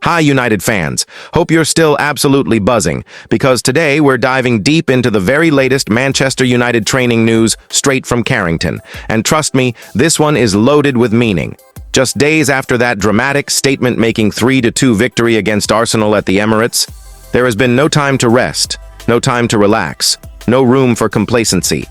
Hi, United fans. Hope you're still absolutely buzzing, because today we're diving deep into the very latest Manchester United training news straight from Carrington. And trust me, this one is loaded with meaning. Just days after that dramatic statement-making 3-2 victory against Arsenal at the Emirates, there has been no time to rest, no time to relax, no room for complacency.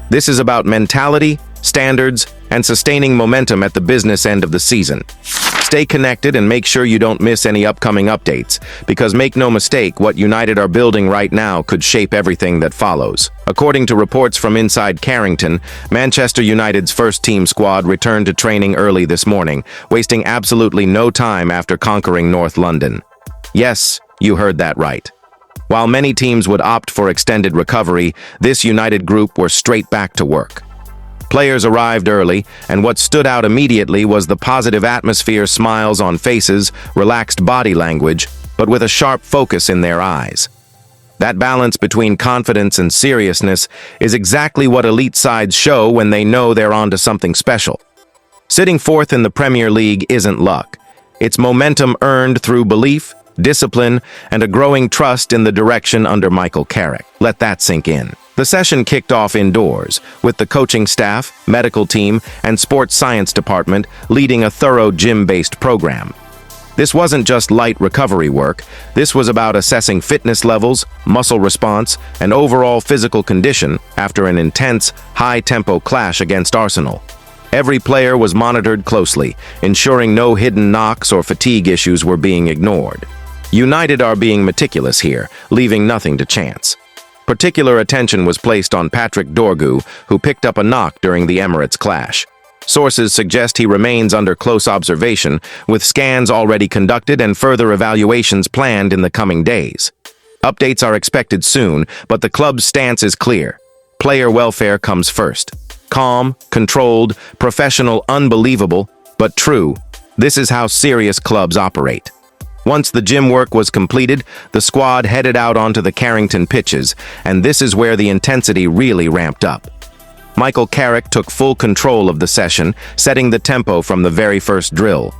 This is about mentality, standards, and sustaining momentum at the business end of the season. Stay connected and make sure you don't miss any upcoming updates, because make no mistake, what United are building right now could shape everything that follows. According to reports from inside Carrington, Manchester United's first-team squad returned to training early this morning, wasting absolutely no time after conquering North London. Yes, you heard that right. While many teams would opt for extended recovery, this United group were straight back to work. Players arrived early, and what stood out immediately was the positive atmosphere, smiles on faces, relaxed body language, but with a sharp focus in their eyes. That balance between confidence and seriousness is exactly what elite sides show when they know they're onto something special. Sitting fourth in the Premier League isn't luck. It's momentum earned through belief, discipline, and a growing trust in the direction under Michael Carrick. Let that sink in. The session kicked off indoors, with the coaching staff, medical team, and sports science department leading a thorough gym-based program. This wasn't just light recovery work. This was about assessing fitness levels, muscle response, and overall physical condition after an intense, high-tempo clash against Arsenal. Every player was monitored closely, ensuring no hidden knocks or fatigue issues were being ignored. United are being meticulous here, leaving nothing to chance. Particular attention was placed on Patrick Dorgu, who picked up a knock during the Emirates clash. Sources suggest he remains under close observation, with scans already conducted and further evaluations planned in the coming days. Updates are expected soon, but the club's stance is clear. Player welfare comes first. Calm, controlled, professional, unbelievable, but true. This is how serious clubs operate. Once the gym work was completed, the squad headed out onto the Carrington pitches, and this is where the intensity really ramped up. Michael Carrick took full control of the session, setting the tempo from the very first drill.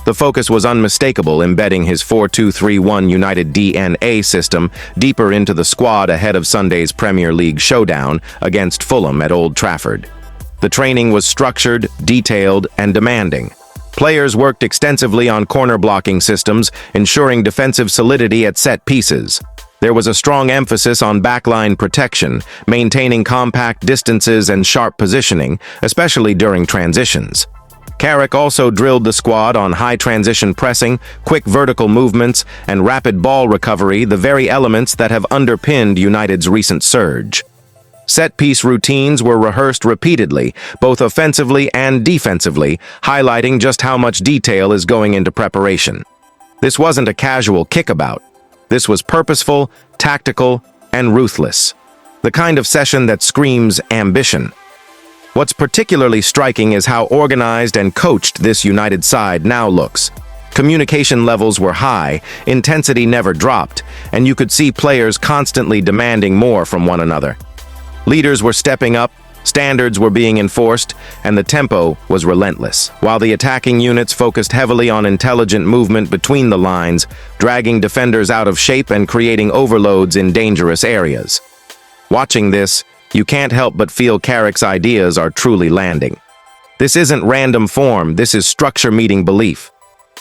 The focus was unmistakable, embedding his 4-2-3-1 United DNA system deeper into the squad ahead of Sunday's Premier League showdown against Fulham at Old Trafford. The training was structured, detailed, and demanding. Players worked extensively on corner blocking systems, ensuring defensive solidity at set pieces. There was a strong emphasis on backline protection, maintaining compact distances and sharp positioning, especially during transitions. Carrick also drilled the squad on high transition pressing, quick vertical movements, and rapid ball recovery, the very elements that have underpinned United's recent surge. Set-piece routines were rehearsed repeatedly, both offensively and defensively, highlighting just how much detail is going into preparation. This wasn't a casual kickabout. This was purposeful, tactical, and ruthless. The kind of session that screams ambition. What's particularly striking is how organized and coached this United side now looks. Communication levels were high, intensity never dropped, and you could see players constantly demanding more from one another. Leaders were stepping up, standards were being enforced, and the tempo was relentless, while the attacking units focused heavily on intelligent movement between the lines, dragging defenders out of shape and creating overloads in dangerous areas. Watching this, you can't help but feel Carrick's ideas are truly landing. This isn't random form, this is structure meeting belief.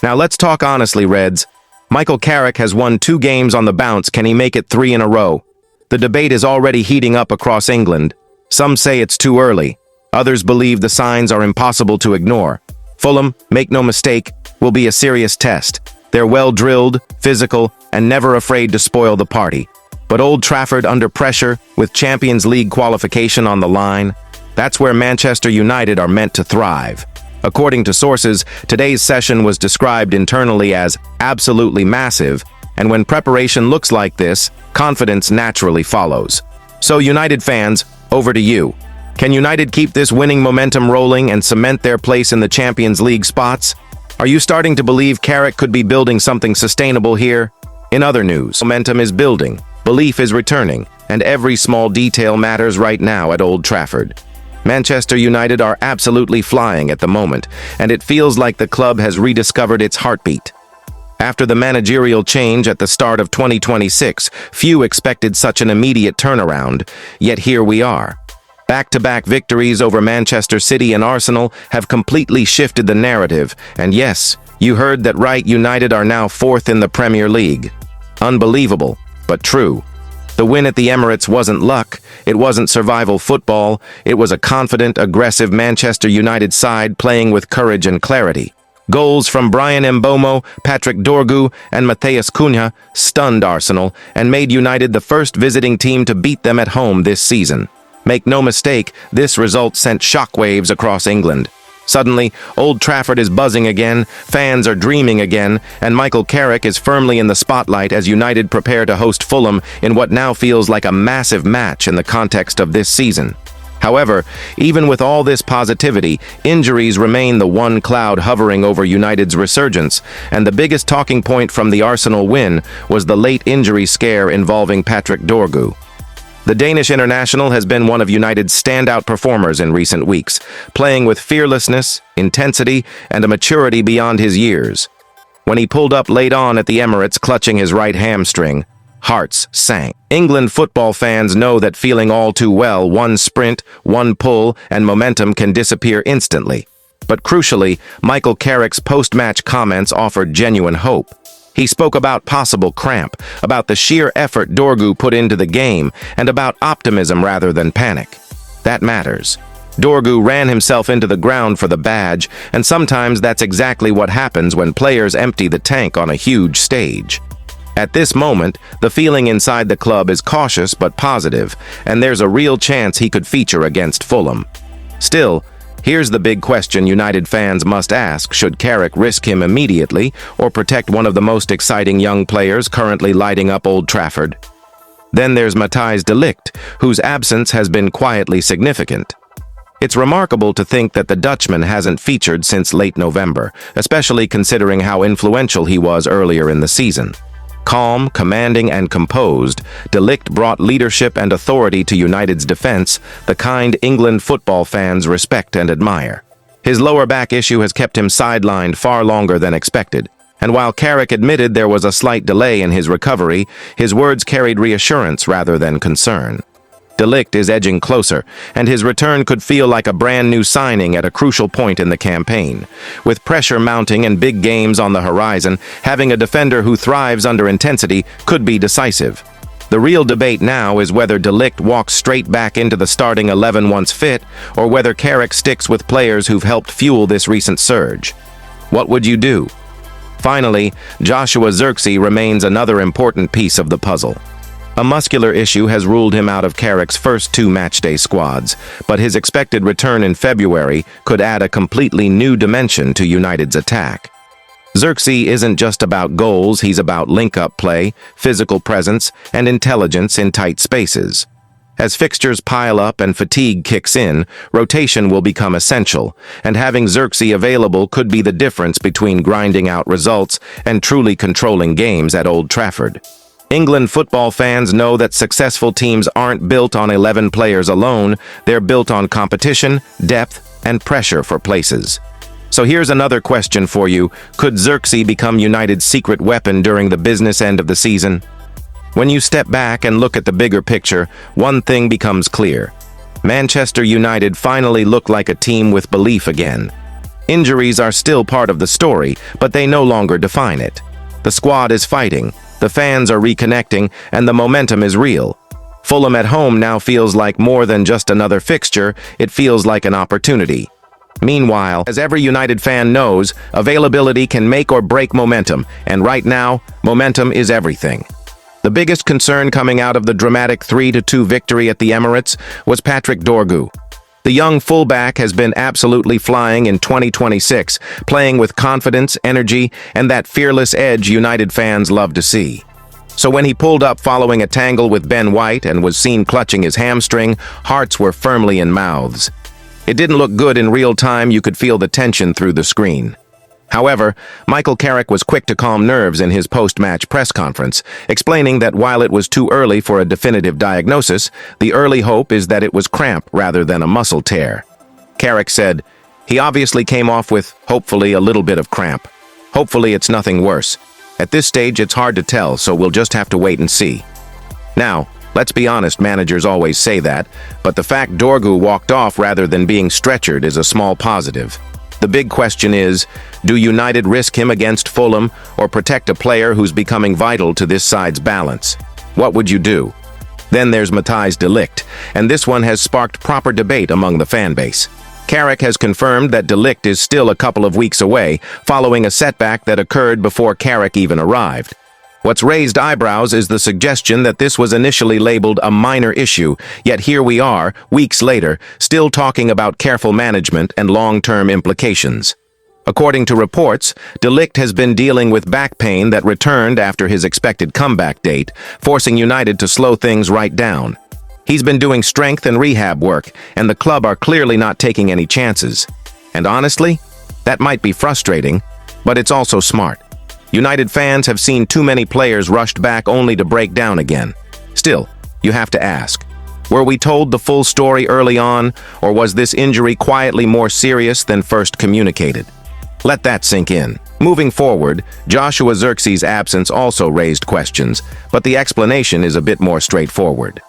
Now let's talk honestly, Reds. Michael Carrick has won 2 games on the bounce. Can he make it 3 in a row? The debate is already heating up across England. Some say it's too early. Others believe the signs are impossible to ignore. Fulham, make no mistake, will be a serious test. They're well-drilled, physical, and never afraid to spoil the party. But Old Trafford under pressure, with Champions League qualification on the line, that's where Manchester United are meant to thrive. According to sources, today's session was described internally as absolutely massive, and when preparation looks like this, confidence naturally follows. So United fans, over to you. Can United keep this winning momentum rolling and cement their place in the Champions League spots? Are you starting to believe Carrick could be building something sustainable here? In other news, momentum is building, belief is returning, and every small detail matters right now at Old Trafford. Manchester United are absolutely flying at the moment, and it feels like the club has rediscovered its heartbeat. After the managerial change at the start of 2026, few expected such an immediate turnaround, yet here we are. Back-to-back victories over Manchester City and Arsenal have completely shifted the narrative, and yes, you heard that right, United are now fourth in the Premier League. Unbelievable, but true. The win at the Emirates wasn't luck, it wasn't survival football, it was a confident, aggressive Manchester United side playing with courage and clarity. Goals from Bryan Mbeumo, Patrick Dorgu, and Matheus Cunha stunned Arsenal and made United the first visiting team to beat them at home this season. Make no mistake, this result sent shockwaves across England. Suddenly, Old Trafford is buzzing again, fans are dreaming again, and Michael Carrick is firmly in the spotlight as United prepare to host Fulham in what now feels like a massive match in the context of this season. However, even with all this positivity, injuries remain the one cloud hovering over United's resurgence, and the biggest talking point from the Arsenal win was the late injury scare involving Patrick Dorgu. The Danish international has been one of United's standout performers in recent weeks, playing with fearlessness, intensity, and a maturity beyond his years. When he pulled up late on at the Emirates clutching his right hamstring, hearts sank. England football fans know that feeling all too well, one sprint, one pull, and momentum can disappear instantly. But crucially, Michael Carrick's post-match comments offered genuine hope. He spoke about possible cramp, about the sheer effort Dorgu put into the game, and about optimism rather than panic. That matters. Dorgu ran himself into the ground for the badge, and sometimes that's exactly what happens when players empty the tank on a huge stage. At this moment, the feeling inside the club is cautious but positive, and there's a real chance he could feature against Fulham. Still, here's the big question United fans must ask: should Carrick risk him immediately or protect one of the most exciting young players currently lighting up Old Trafford? Then there's Matthijs de Ligt, whose absence has been quietly significant. It's remarkable to think that the Dutchman hasn't featured since late November, especially considering how influential he was earlier in the season. Calm, commanding, and composed, de Ligt brought leadership and authority to United's defense, the kind England football fans respect and admire. His lower back issue has kept him sidelined far longer than expected, and while Carrick admitted there was a slight delay in his recovery, his words carried reassurance rather than concern. De Ligt is edging closer, and his return could feel like a brand-new signing at a crucial point in the campaign. With pressure mounting and big games on the horizon, having a defender who thrives under intensity could be decisive. The real debate now is whether de Ligt walks straight back into the starting 11 once fit, or whether Carrick sticks with players who've helped fuel this recent surge. What would you do? Finally, Joshua Zirkzee remains another important piece of the puzzle. A muscular issue has ruled him out of Carrick's first two matchday squads, but his expected return in February could add a completely new dimension to United's attack. Zirkzee isn't just about goals, he's about link-up play, physical presence, and intelligence in tight spaces. As fixtures pile up and fatigue kicks in, rotation will become essential, and having Zirkzee available could be the difference between grinding out results and truly controlling games at Old Trafford. England football fans know that successful teams aren't built on 11 players alone, they're built on competition, depth, and pressure for places. So here's another question for you: could Zirkzee become United's secret weapon during the business end of the season? When you step back and look at the bigger picture, one thing becomes clear. Manchester United finally look like a team with belief again. Injuries are still part of the story, but they no longer define it. The squad is fighting, the fans are reconnecting, and the momentum is real. Fulham at home now feels like more than just another fixture, it feels like an opportunity. Meanwhile, as every United fan knows, availability can make or break momentum, and right now, momentum is everything. The biggest concern coming out of the dramatic 3-2 victory at the Emirates was Patrick Dorgu. The young fullback has been absolutely flying in 2026, playing with confidence, energy, and that fearless edge United fans love to see. So when he pulled up following a tangle with Ben White and was seen clutching his hamstring, hearts were firmly in mouths. It didn't look good in real time, you could feel the tension through the screen. However, Michael Carrick was quick to calm nerves in his post-match press conference, explaining that while it was too early for a definitive diagnosis, the early hope is that it was cramp rather than a muscle tear. Carrick said, "He obviously came off with, hopefully, a little bit of cramp. Hopefully it's nothing worse. At this stage, it's hard to tell, so we'll just have to wait and see. Now, let's be honest, managers always say that, but the fact Dorgu walked off rather than being stretchered is a small positive. The big question is, do United risk him against Fulham or protect a player who's becoming vital to this side's balance? What would you do? Then there's Matthijs de Ligt, and this one has sparked proper debate among the fan base. Carrick has confirmed that de Ligt is still a couple of weeks away, following a setback that occurred before Carrick even arrived. What's raised eyebrows is the suggestion that this was initially labeled a minor issue, yet here we are, weeks later, still talking about careful management and long-term implications. According to reports, de Ligt has been dealing with back pain that returned after his expected comeback date, forcing United to slow things right down. He's been doing strength and rehab work, and the club are clearly not taking any chances. And honestly, that might be frustrating, but it's also smart. United fans have seen too many players rushed back only to break down again. Still, you have to ask, were we told the full story early on, or was this injury quietly more serious than first communicated? Let that sink in. Moving forward, Joshua Zirkzee's absence also raised questions, but the explanation is a bit more straightforward.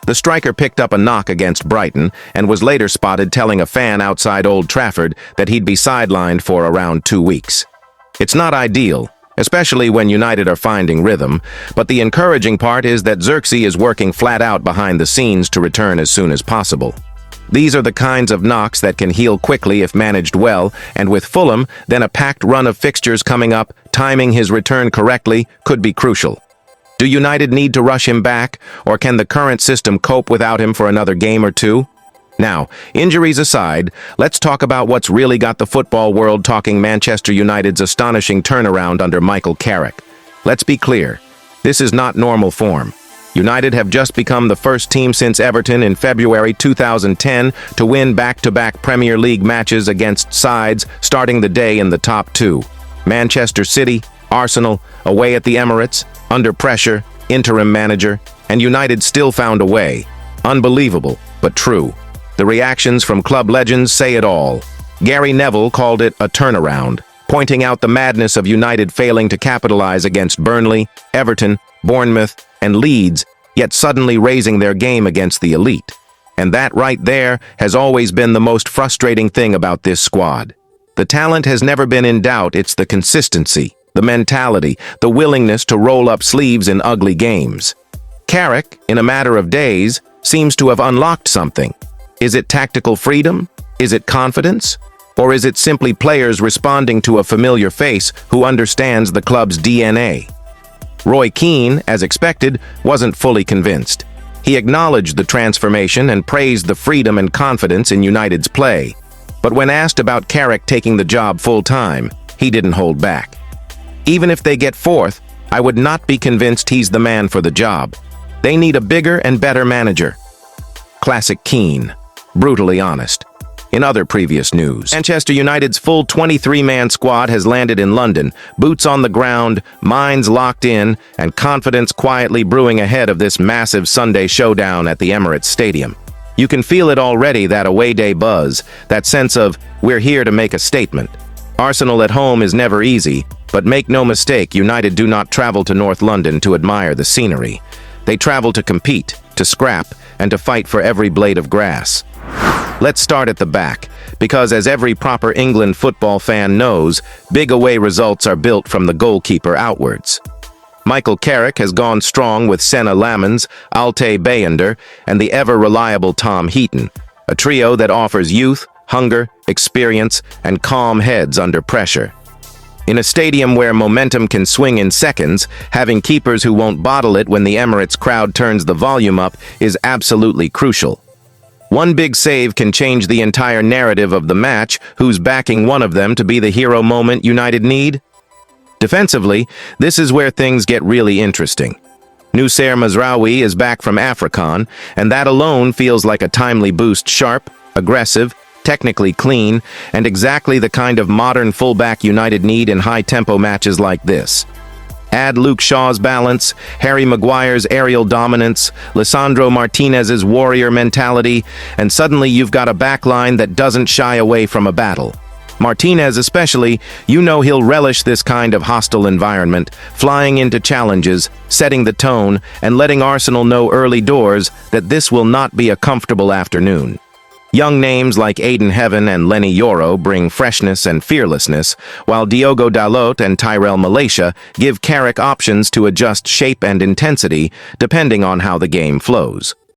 The striker picked up a knock against Brighton and was later spotted telling a fan outside Old Trafford that he'd be sidelined for around 2 weeks. It's not ideal, especially when United are finding rhythm, but the encouraging part is that Zirkzee is working flat out behind the scenes to return as soon as possible. These are the kinds of knocks that can heal quickly if managed well, and with Fulham, then a packed run of fixtures coming up, timing his return correctly could be crucial. Do United need to rush him back, or can the current system cope without him for another game or two? Now, injuries aside, let's talk about what's really got the football world talking: Manchester United's astonishing turnaround under Michael Carrick. Let's be clear, this is not normal form. United have just become the first team since Everton in February 2010 to win back-to-back Premier League matches against sides starting the day in the top two. Manchester City, Arsenal, away at the Emirates, under pressure, interim manager, and United still found a way. Unbelievable, but true. The reactions from club legends say it all. Gary Neville called it a turnaround, pointing out the madness of United failing to capitalize against Burnley, Everton, Bournemouth, and Leeds, yet suddenly raising their game against the elite. And that right there has always been the most frustrating thing about this squad. The talent has never been in doubt, it's the consistency, the mentality, the willingness to roll up sleeves in ugly games. Carrick, in a matter of days, seems to have unlocked something. Is it tactical freedom? Is it confidence? Or is it simply players responding to a familiar face who understands the club's DNA? Roy Keane, as expected, wasn't fully convinced. He acknowledged the transformation and praised the freedom and confidence in United's play. But when asked about Carrick taking the job full-time, he didn't hold back. Even if they get fourth, I would not be convinced he's the man for the job. They need a bigger and better manager. Classic Keane. Brutally honest. In other previous news, Manchester United's full 23-man squad has landed in London, boots on the ground, minds locked in, and confidence quietly brewing ahead of this massive Sunday showdown at the Emirates Stadium. You can feel it already, that away day buzz, that sense of, we're here to make a statement. Arsenal at home is never easy, but make no mistake, United do not travel to North London to admire the scenery. They travel to compete, to scrap, and to fight for every blade of grass. Let's start at the back, because as every proper England football fan knows, big away results are built from the goalkeeper outwards. Michael Carrick has gone strong with Senna Lamens, Altay Bayender, and the ever-reliable Tom Heaton, a trio that offers youth, hunger, experience, and calm heads under pressure. In a stadium where momentum can swing in seconds, having keepers who won't bottle it when the Emirates crowd turns the volume up is absolutely crucial. One big save can change the entire narrative of the match. Who's backing one of them to be the hero moment United need? Defensively, this is where things get really interesting. Noussair Mazraoui is back from African, and that alone feels like a timely boost. Sharp, aggressive, technically clean, and exactly the kind of modern fullback United need in high-tempo matches like this. Add Luke Shaw's balance, Harry Maguire's aerial dominance, Lisandro Martinez's warrior mentality, and suddenly you've got a backline that doesn't shy away from a battle. Martinez especially, you know he'll relish this kind of hostile environment, flying into challenges, setting the tone, and letting Arsenal know early doors that this will not be a comfortable afternoon. Young names like Aiden Heaven and Lenny Yoro bring freshness and fearlessness, while Diogo Dalot and Tyrell Malaysia give Carrick options to adjust shape and intensity depending on how the game flows.